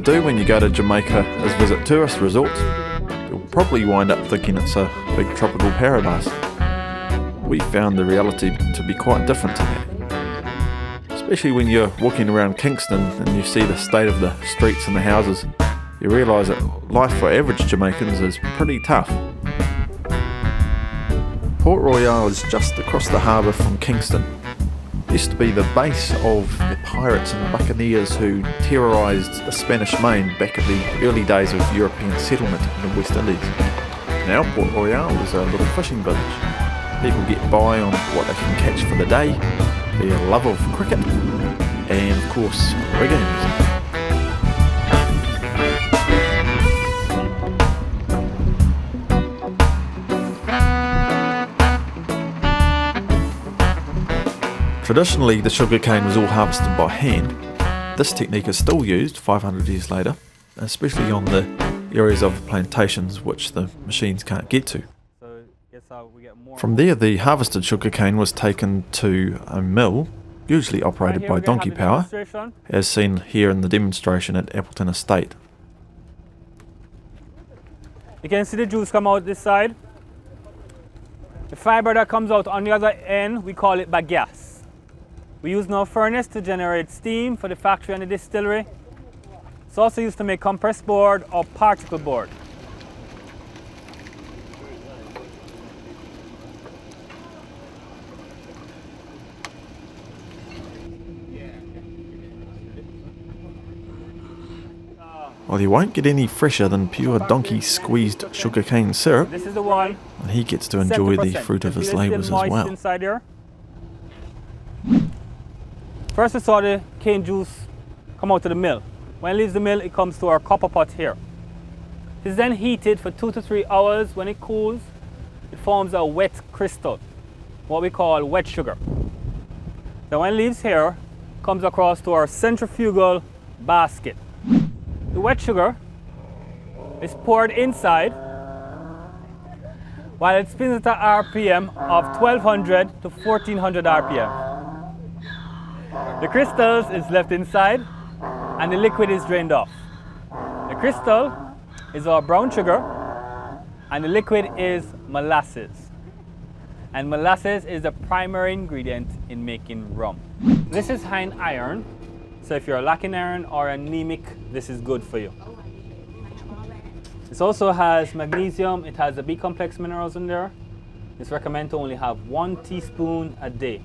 to do when you go to Jamaica is visit tourist resorts. You'll probably wind up thinking it's a big tropical paradise. We found the reality to be quite different to that. Especially when you're walking around Kingston and you see the state of the streets and the houses, you realise that life for average Jamaicans is pretty tough. Port Royale is just across the harbour from Kingston. It used to be the base of the pirates and buccaneers who terrorised the Spanish Main back in the early days of European settlement in the West Indies. Now Port Royale is a little fishing village. People get by on what they can catch for the day, their love of cricket, and of course reggae music. Traditionally, the sugarcane was all harvested by hand. This technique is still used 500 years later, especially on the areas of the plantations which the machines can't get to. From there, the harvested sugarcane was taken to a mill, usually operated by donkey power, as seen here in the demonstration at Appleton Estate. You can see the juice come out this side. The fibre that comes out on the other end, we call it bagasse. We use no furnace to generate steam for the factory and the distillery. It's also used to make compressed board or particle board. Well, you won't get any fresher than pure donkey squeezed sugarcane syrup. This is the one. And he gets to enjoy the fruit of his labours as well. Inside here. First we saw the cane juice come out to the mill. When it leaves the mill, it comes to our copper pot here. It is then heated for 2 to 3 hours. When it cools, it forms a wet crystal, what we call wet sugar. Then when it leaves here, it comes across to our centrifugal basket. The wet sugar is poured inside while it spins at an RPM of 1200 to 1400 RPM. The crystals is left inside and the liquid is drained off. The crystal is our brown sugar and the liquid is molasses. And molasses is the primary ingredient in making rum. This is high in iron, so if you're lacking iron or anemic, this is good for you. This also has magnesium, it has the B complex minerals in there. It's recommended to only have 1 teaspoon a day.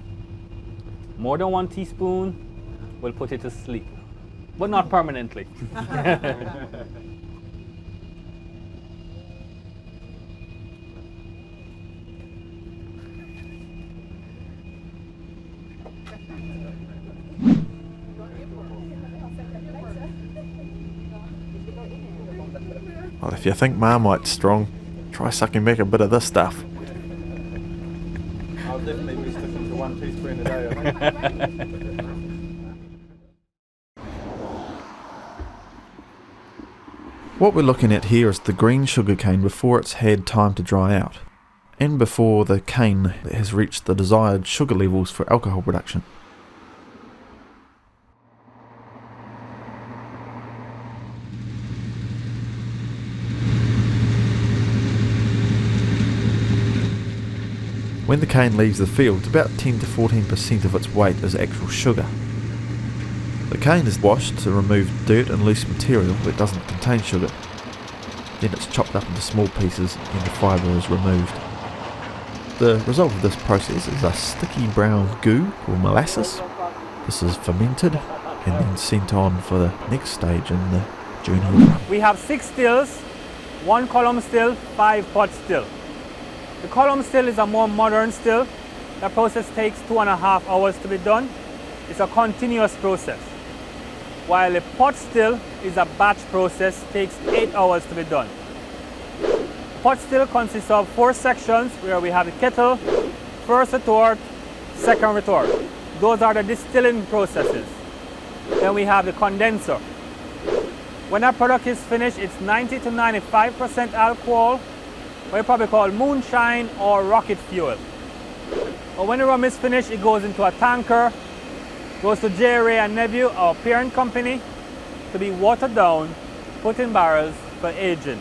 More than 1 teaspoon will put it to sleep, but not permanently. Well, if you think Marmite's strong, try sucking back a bit of this stuff. I'll definitely be sticking to 1 teaspoon a day, I think. What we're looking at here is the green sugarcane before it's had time to dry out, and before the cane has reached the desired sugar levels for alcohol production. When the cane leaves the field, about 10 to 14% of its weight is actual sugar. The cane is washed to remove dirt and loose material that doesn't contain sugar. Then it's chopped up into small pieces and the fibre is removed. The result of this process is a sticky brown goo or molasses. This is fermented and then sent on for the next stage in the journey of rum. We have 6 stills, 1 column still, 5 pot still. The column still is a more modern still. The process takes 2.5 hours to be done. It's a continuous process. While a pot still is a batch process, takes 8 hours to be done. Pot still consists of 4 sections where we have the kettle, first retort, second retort. Those are the distilling processes. Then we have the condenser. When that product is finished, it's 90 to 95% alcohol, what you probably call moonshine or rocket fuel. But when the rum is finished, it goes into a tanker, goes to J. Ray and Nephew, our parent company. to be watered down, put in barrels for aging.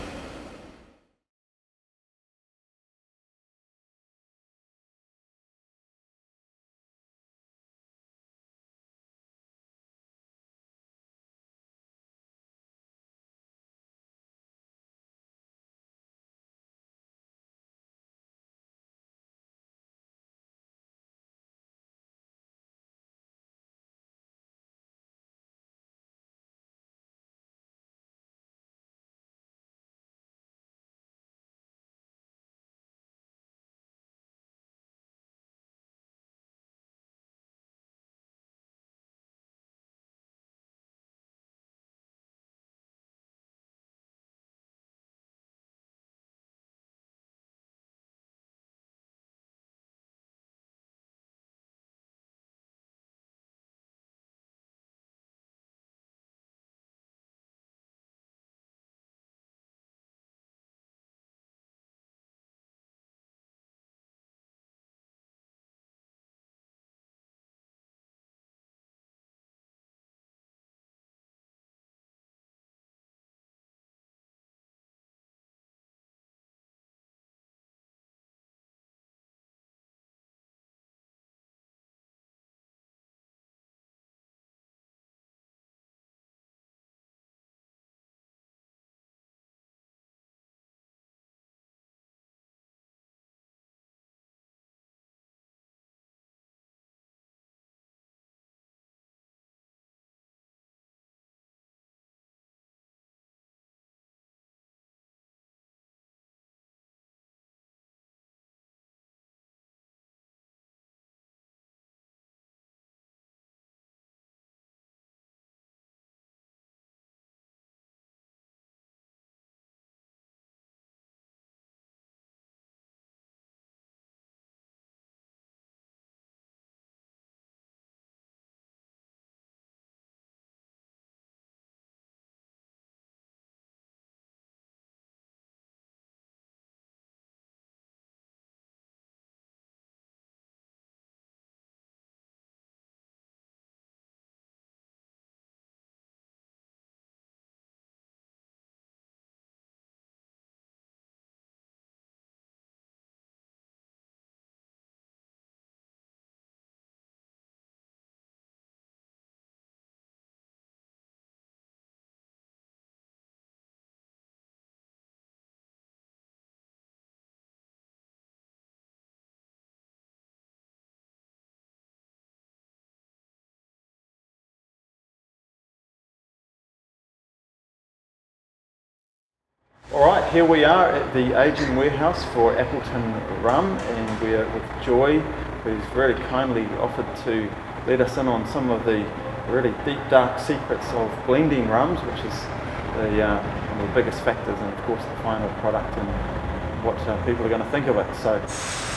All right, here we are at the aging warehouse for Appleton Rum, and we are with Joy, who's very kindly offered to let us in on some of the really deep, dark secrets of blending rums, which is one of the biggest factors, and of course the final product and what people are going to think of it. So,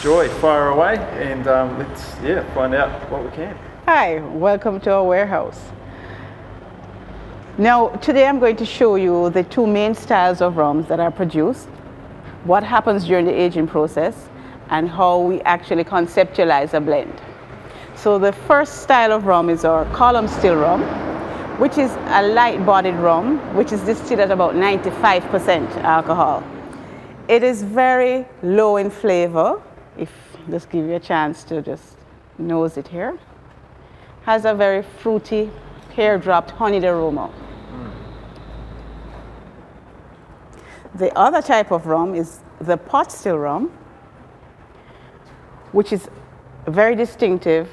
Joy, fire away, and let's find out what we can. Hi, welcome to our warehouse. Now, today I'm going to show you the two main styles of rums that are produced, what happens during the aging process, and how we actually conceptualize a blend. So the first style of rum is our column still rum, which is a light-bodied rum, which is distilled at about 95% alcohol. It is very low in flavor, if just give you a chance to just nose it here. Has a very fruity, hair-dropped honeyed aroma. The other type of rum is the pot still rum, which is very distinctive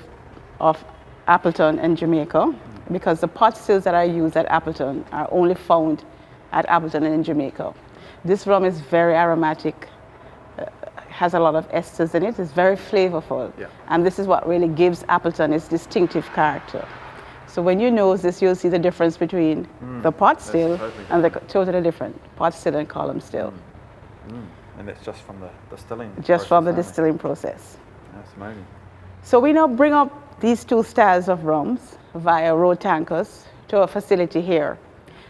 of Appleton and Jamaica, because the pot stills that are used at Appleton are only found at Appleton and in Jamaica. This rum is very aromatic, has a lot of esters in it, it's very flavorful, and this is what really gives Appleton its distinctive character. So when you nose this, you'll see the difference between the pot still and the totally different pot still and column still. And that's just from the distilling process? Just from the distilling process. That's amazing. So we now bring up these two styles of rums via road tankers to a facility here.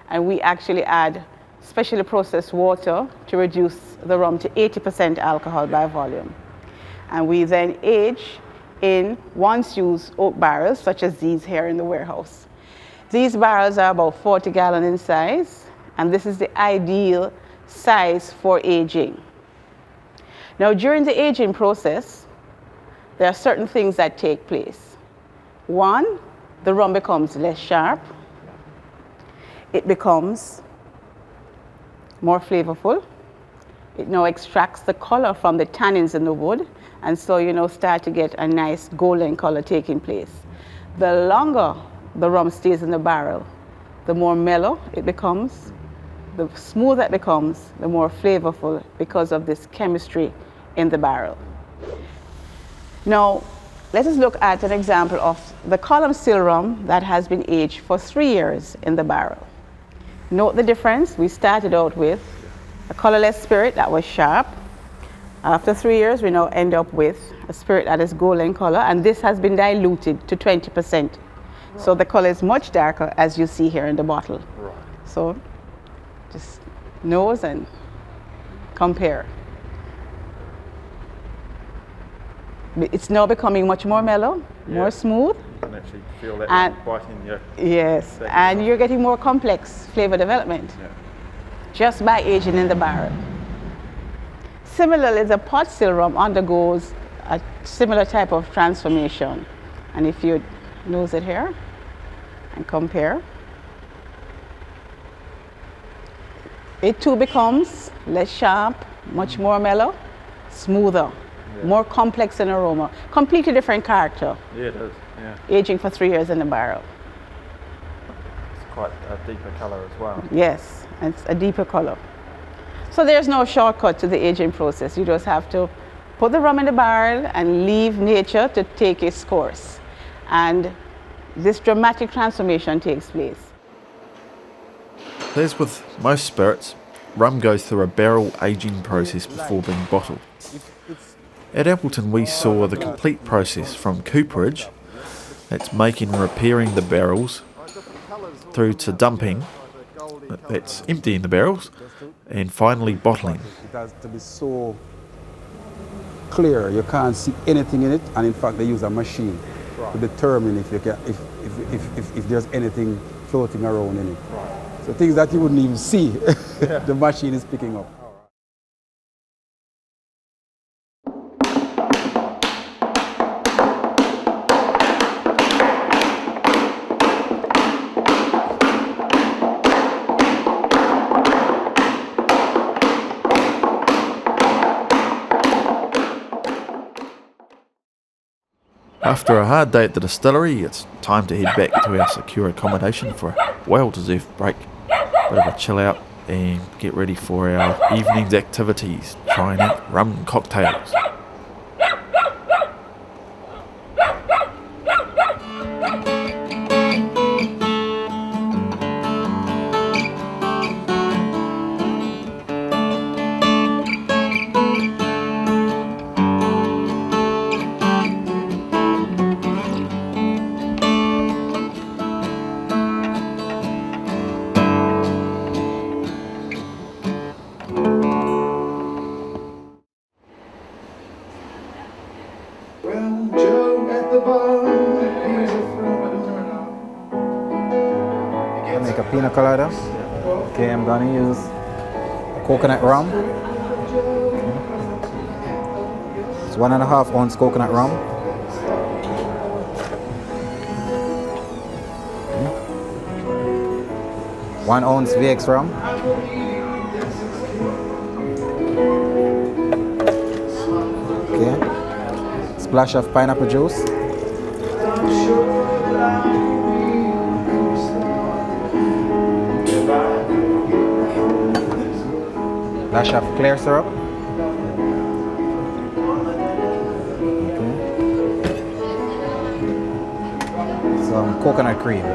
And we actually add specially processed water to reduce the rum to 80% alcohol by volume. And we then age in once-used oak barrels, such as these here in the warehouse. These barrels are about 40 gallon in size, and this is the ideal size for aging. Now, during the aging process, there are certain things that take place. One, the rum becomes less sharp. It becomes more flavorful. It now extracts the color from the tannins in the wood, and so you now start to get a nice golden color taking place. The longer the rum stays in the barrel, the more mellow it becomes, the smoother it becomes, the more flavorful because of this chemistry in the barrel. Now, let us look at an example of the column still rum that has been aged for 3 years in the barrel. Note the difference. We started out with a colorless spirit that was sharp. After 3 years, we now end up with a spirit that is golden color, and this has been diluted to 20%. So the color is much darker, as you see here in the bottle. Right. So just nose and compare. It's now becoming much more mellow, more smooth. You can actually feel that bite in your... Yes, and you're getting more complex flavor development just by aging in the barrel. Similarly, the pot still rum undergoes a similar type of transformation. And if you nose it here and compare, it too becomes less sharp, much more mellow, smoother, more complex in aroma, completely different character. Yeah, it is. Yeah. Aging for 3 years in the barrel. It's quite a deeper colour as well. Yes, it's a deeper color. So there's no shortcut to the aging process. You just have to put the rum in the barrel and leave nature to take its course. And this dramatic transformation takes place. As with most spirits, rum goes through a barrel aging process before being bottled. At Appleton we saw the complete process from cooperage, that's making and repairing the barrels, through to dumping, that's emptying the barrels, and finally bottling. It has to be so clear, you can't see anything in it, and in fact they use a machine to determine if, you can, if there's anything floating around in it. So things that you wouldn't even see, the machine is picking up. After a hard day at the distillery, it's time to head back to our secure accommodation for a well-deserved break. Bit of a chill out and get ready for our evening's activities, trying out rum cocktails. Make a pina colada. Okay, I'm gonna use coconut rum. It's 1.5 ounce coconut rum. Okay. 1 ounce VX rum. Okay. Splash of pineapple juice. Dash of clear syrup. Okay. Some coconut cream.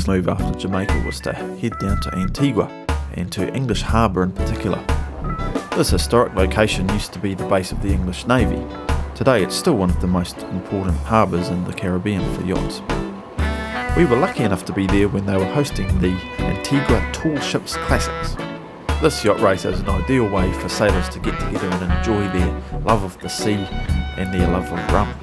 next move after Jamaica was to head down to Antigua, and to English Harbour in particular. This historic location used to be the base of the English Navy. Today it's still one of the most important harbours in the Caribbean for yachts. We were lucky enough to be there when they were hosting the Antigua Tall Ships Classics. This yacht race is an ideal way for sailors to get together and enjoy their love of the sea and their love of rum.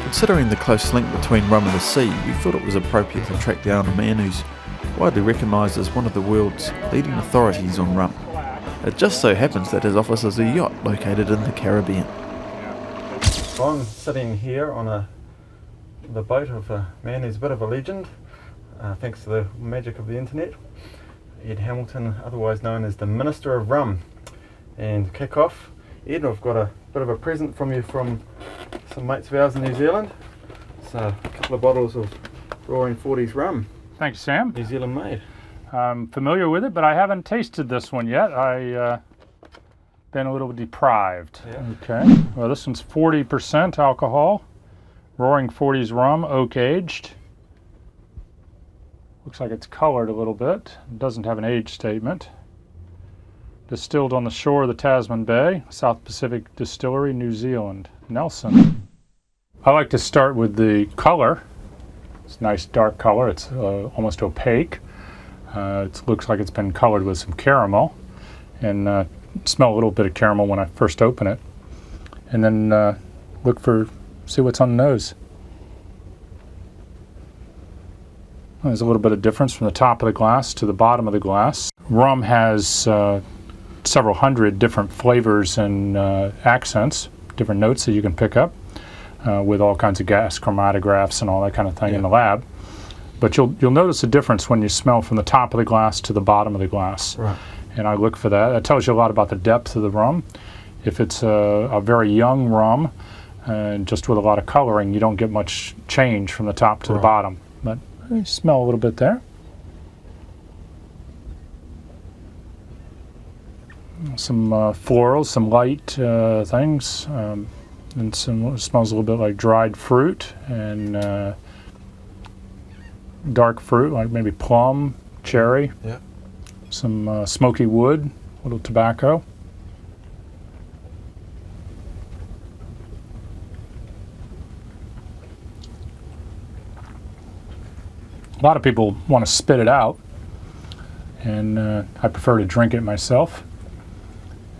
Considering the close link between rum and the sea, we thought it was appropriate to track down a man who's widely recognised as one of the world's leading authorities on rum. It just so happens that his office is a yacht located in the Caribbean. I'm sitting here on the boat of a man who's a bit of a legend, thanks to the magic of the internet. Ed Hamilton, otherwise known as the Minister of Rum. And to kick off, Ed, I've got a bit of a present from you from some mates of ours in New Zealand. It's a couple of bottles of Roaring 40s rum, Thanks, Sam. New Zealand made. I'm familiar with it, but I haven't tasted this one yet. I've been a little deprived. Yeah. Okay. Well, this one's 40% alcohol. Roaring 40s rum, oak aged. Looks like it's colored a little bit. It doesn't have an age statement. Distilled on the shore of the Tasman Bay, South Pacific Distillery, New Zealand. Nelson. I like to start with the color. It's a nice dark color. It's almost opaque. It looks like it's been colored with some caramel, and smell a little bit of caramel when I first open it. And then see what's on the nose. There's a little bit of difference from the top of the glass to the bottom of the glass. Rum has several hundred different flavors and accents, different notes that you can pick up with all kinds of gas chromatographs and all that kind of thing in the lab. But you'll notice a difference when you smell from the top of the glass to the bottom of the glass. Right. And I look for that. It tells you a lot about the depth of the rum. If it's a very young rum and just with a lot of coloring, you don't get much change from the top to the bottom. But you smell a little bit there. Some florals, some light things, and some smells a little bit like dried fruit and dark fruit, like maybe plum, cherry. Yeah. Some smoky wood, a little tobacco. A lot of people want to spit it out, and I prefer to drink it myself.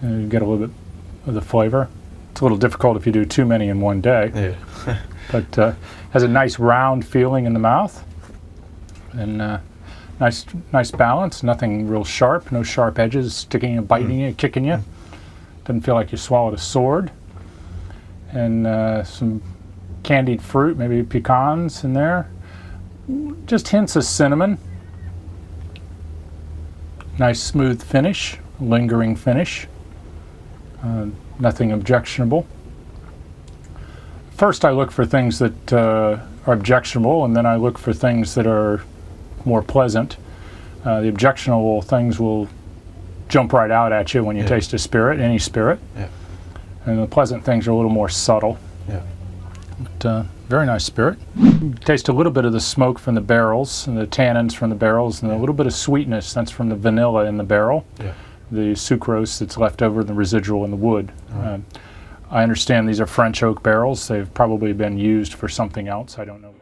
And you get a little bit of the flavor. It's a little difficult if you do too many in one day. Yeah. But has a nice round feeling in the mouth, and nice balance. Nothing real sharp. No sharp edges sticking and biting you, kicking you. Doesn't feel like you swallowed a sword. And some candied fruit, maybe pecans in there. Just hints of cinnamon. Nice smooth finish, lingering finish. Nothing objectionable. First I look for things that are objectionable, and then I look for things that are more pleasant. The objectionable things will jump right out at you when you taste a spirit, any spirit. Yeah. And the pleasant things are a little more subtle. Yeah. But, very nice spirit. Taste a little bit of the smoke from the barrels, and the tannins from the barrels, and a little bit of sweetness. That's from the vanilla in the barrel. Yeah. The sucrose that's left over, the residual in the wood. I understand these are French oak barrels. They've probably been used for something else. I don't know.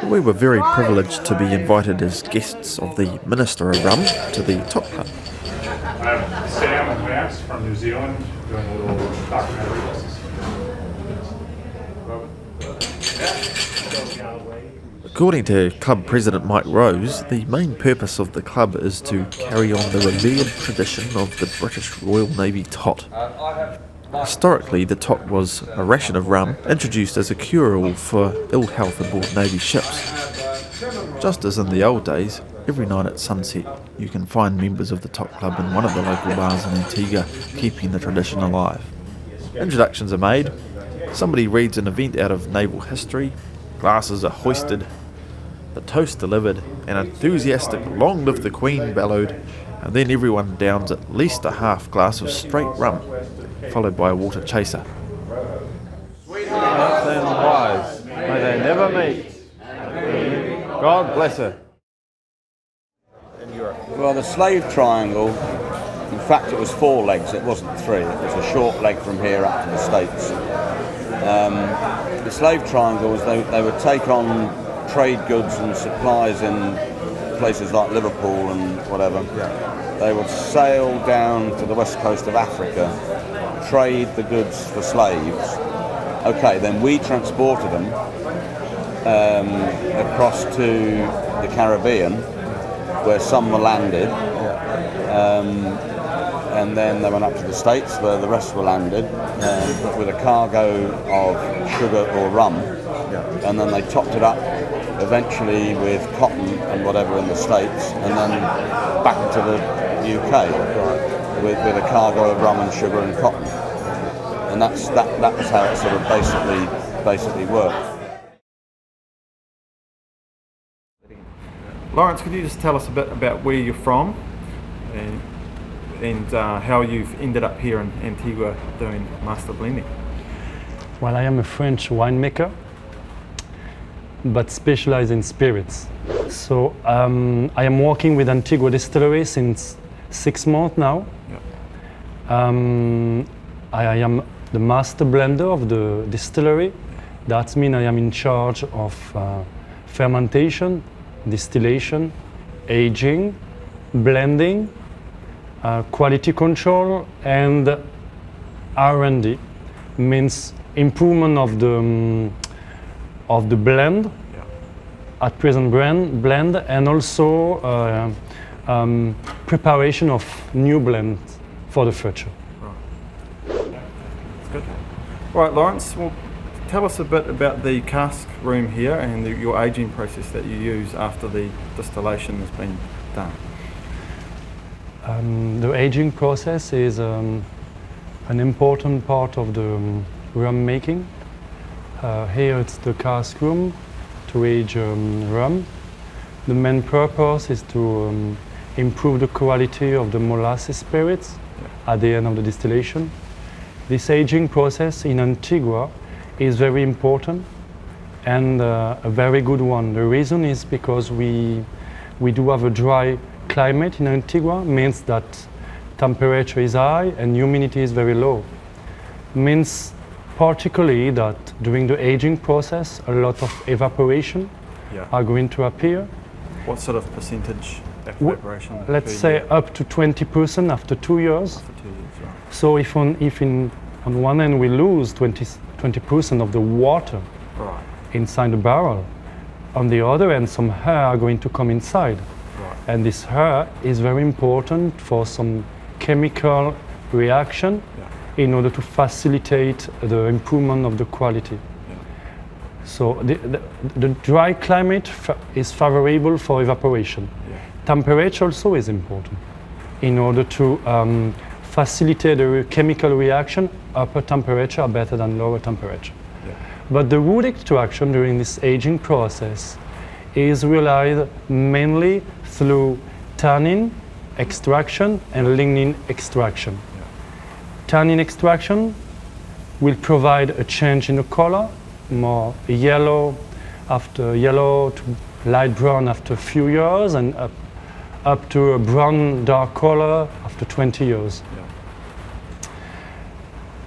We were very privileged to be invited as guests of the Minister of Rum to the Top Club. I'm Sam and Vance from New Zealand doing a little documentary. According to Club President Mike Rose, the main purpose of the club is to carry on the revered tradition of the British Royal Navy tot. Historically, the tot was a ration of rum introduced as a cure-all for ill health aboard Navy ships. Just as in the old days, Every night at sunset, you can find members of the top club in one of the local bars in Antigua, keeping the tradition alive. Introductions are made, somebody reads an event out of naval history, glasses are hoisted, the toast delivered, an enthusiastic "Long live the Queen" bellowed, and then everyone downs at least a half glass of straight rum, followed by a water chaser. Sweethearts and wives, may they never meet. God bless her. Well, the slave triangle, in fact it was 4 legs, it wasn't 3, it was a short leg from here up to the States. The slave triangle was they would take on trade goods and supplies in places like Liverpool and whatever. They would sail down to the west coast of Africa, trade the goods for slaves. Okay, then we transported them across to the Caribbean, where some were landed, and then they went up to the States, where the rest were landed, with a cargo of sugar or rum, and then they topped it up eventually with cotton and whatever in the States, and then back to the UK with a cargo of rum and sugar and cotton, and that was how it sort of basically worked. Lawrence, could you just tell us a bit about where you're from and how you've ended up here in Antigua doing master blending? Well, I am a French winemaker, but specialized in spirits. So I am working with Antigua Distillery since 6 months now. I am the master blender of the distillery. That means I am in charge of fermentation, distillation, aging, blending, quality control, and R&D, means improvement of the blend, at present blend, and also preparation of new blends for the future. That's good. All right, Lawrence, well, tell us a bit about the cask room here and your aging process that you use after the distillation has been done. The aging process is an important part of the rum making. Here it's the cask room to age rum. The main purpose is to improve the quality of the molasses spirits at the end of the distillation. This aging process in Antigua is very important and a very good one. The reason is because we do have a dry climate in Antigua, means that temperature is high and humidity is very low. Means particularly that during the aging process a lot of evaporation are going to appear. What sort of percentage evaporation? Let's say up to 20% after 2 years. After 2 years, right. So if on one end we lose 20% of the water inside the barrel, on the other end some air are going to come inside. And this air is very important for some chemical reaction in order to facilitate the improvement of the quality. So the dry climate is favorable for evaporation. Temperature also is important in order to facilitate the chemical reaction. Upper temperature are better than lower temperature. But the wood extraction during this aging process is realized mainly through tannin extraction and lignin extraction. Tannin extraction will provide a change in the color, more yellow to light brown after a few years, and up to a brown dark color after 20 years.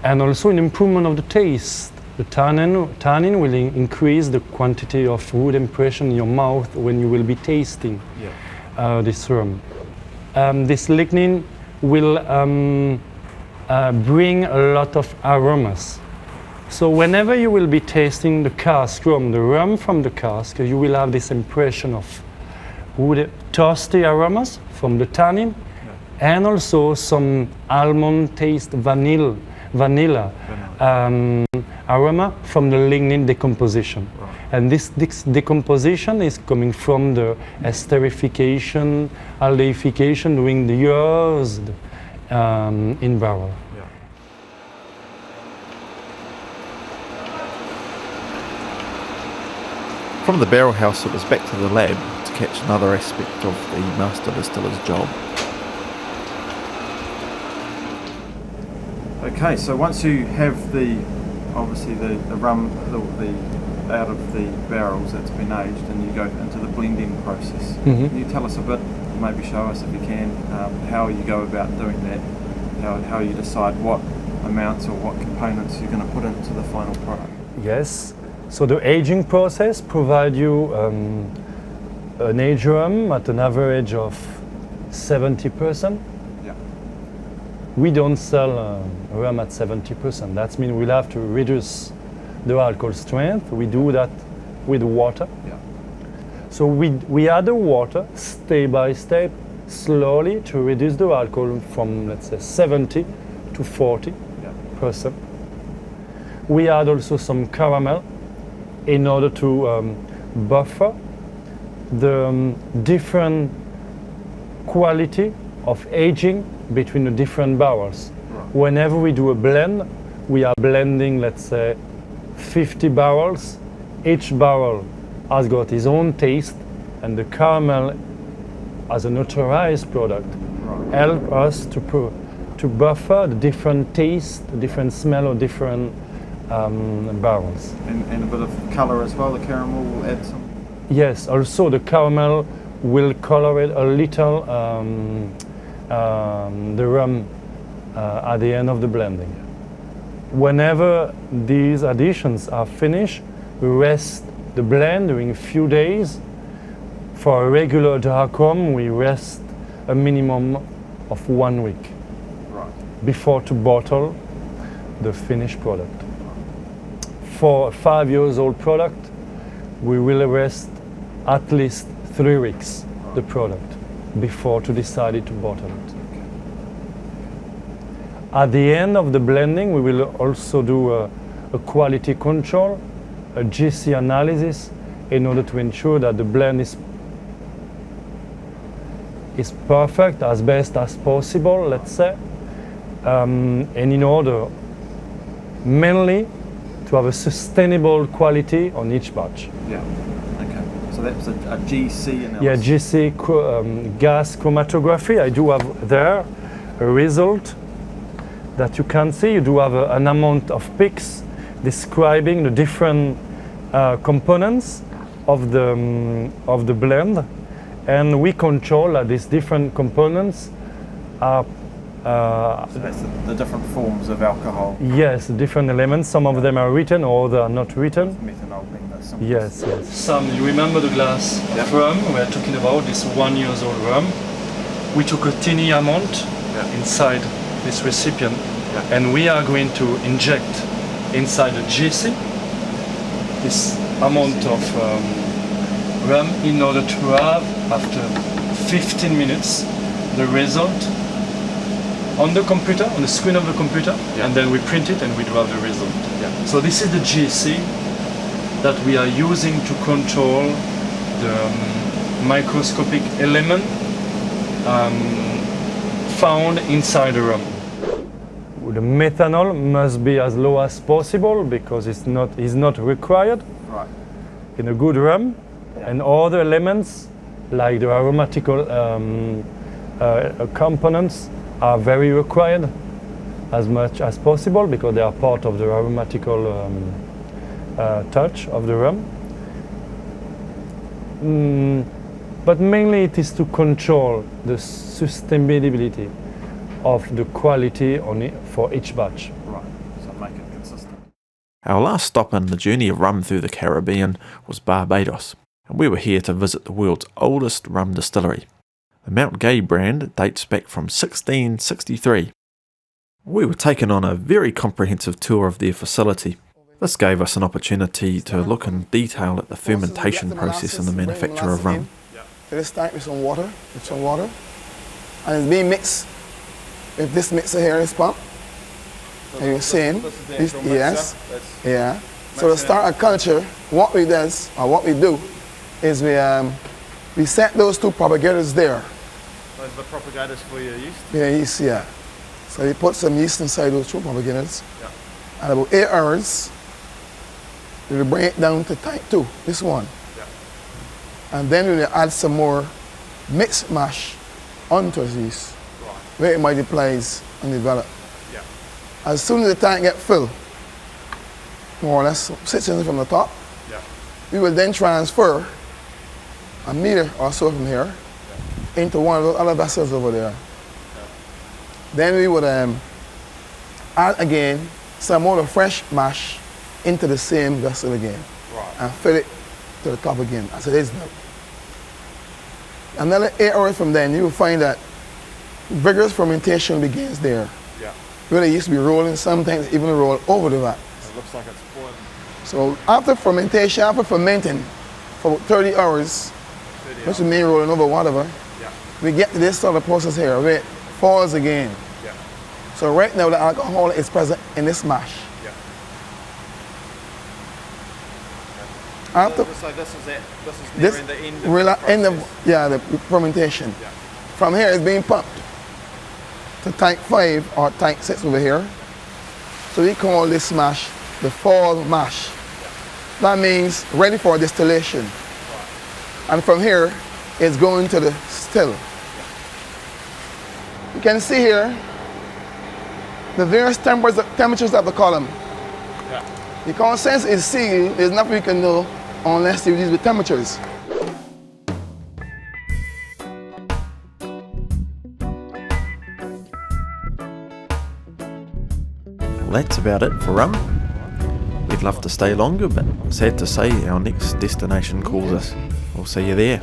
And also an improvement of the taste. The tannin will increase the quantity of wood impression in your mouth when you will be tasting this rum. This lignin will bring a lot of aromas. So whenever you will be tasting the cask rum, the rum from the cask, you will have this impression of wood, toasty aromas from the tannin, and also some almond taste, vanilla aroma from the lignin decomposition. And this decomposition is coming from the esterification, aldeification during the years in barrel. From the barrel house, it was back to the lab to catch another aspect of the master distiller's job. Okay, so once you have obviously the rum out of the barrels that's been aged, and you go into the blending process. Mm-hmm. Can you tell us a bit, maybe show us if you can, how you go about doing that, how you decide what amounts or what components you're going to put into the final product? Yes. So the aging process provides you an aged rum at an average of 70%. Yeah. We don't sell rum at 70%. That means we'll have to reduce the alcohol strength. We do that with water. Yeah. So we add the water step by step, slowly, to reduce the alcohol from, let's say, 70 to 40%. We add also some caramel in order to buffer the different quality of aging between the different barrels. Right. Whenever we do a blend, we are blending, let's say, 50 barrels. Each barrel has got its own taste, and the caramel, as a neutralized product, help us to buffer the different taste, the different smell of different barrels. And a bit of colour as well, the caramel will add some? Yes, also the caramel will color it a little the rum at the end of the blending. Whenever these additions are finished, we rest the blend during a few days. For a regular dark rum, we rest a minimum of 1 week before to bottle the finished product. For a 5-year-old product, we will rest at least 3 weeks the product before to decide to bottle it. At the end of the blending, we will also do a quality control, a GC analysis, in order to ensure that the blend is perfect as best as possible, let's say, and in order mainly to have a sustainable quality on each batch. Yeah. Okay. So that's a GC analysis. Yeah, GC gas chromatography. I do have there a result that you can see. You do have an amount of peaks describing the different components of the blend, and we control that these different components are. So that's the different forms of alcohol. Yes, different elements. Some of them are written, or they are not written. Methanol being the simplest. Yes, yes. Sam, you remember the glass of rum? We're talking about this 1 year old rum. We took a tiny amount inside this recipient, and we are going to inject inside the GC this amount of rum in order to have, after 15 minutes, the result on the computer, on the screen of the computer, and then we print it and we do have the result. So this is the GC that we are using to control the microscopic element found inside the rum. The methanol must be as low as possible because it's not required in a good rum, and other elements like the aromatical components are very required as much as possible because they are part of the aromatical touch of the rum. But mainly it is to control the sustainability of the quality for each batch. Right, so make it consistent. Our last stop in the journey of rum through the Caribbean was Barbados, and we were here to visit the world's oldest rum distillery. The Mount Gay brand dates back from 1663. We were taken on a very comprehensive tour of their facility. This gave us an opportunity to look in detail at the fermentation process in the manufacture of rum. So let's start with some water, and it's being mixed with this mixer here, this pump. And you're seeing, this, yes, So to start a culture, what we do is we set those two propagators there. Those are the propagators for your yeast? Yeah, yeast, yeah. So we put some yeast inside those two propagators. Yeah. And about 8 hours, we will bring it down to type 2, this one. Yeah. And then we will add some more mixed mash onto the yeast, Right. where it multiplies and develops. Yeah. As soon as the tank gets full, more or less 6 inches from the top, Yeah. we will then transfer a meter or so from here into one of those other vessels over there. Then we would add again some more of fresh mash into the same vessel again. Right. And fill it to the top again, as it is now. Another 8 hours from then, you will find that vigorous fermentation begins there. Yeah. Really used to be rolling, sometimes even roll over the vat. It looks like it's boiling. So after fermentation, after fermenting for about 30 hours, which is mean rolling over whatever, Yeah. we get to this sort of process here where it falls again. Yeah. So right now the alcohol is present in this mash. Yeah. After So this is it. this This is nearing the end of the process. end of the fermentation. Yeah. From here it's being pumped to tank 5 or tank 6 over here. So we call this mash the fall mash. That means ready for distillation. And from here it's going to the still. You can see here the various temperatures of the column. Yeah. Because since it's sealed, there's nothing you can know unless you use the temperatures. Well, that's about it for rum. We'd love to stay longer, but sad to say our next destination calls us. We'll see you there.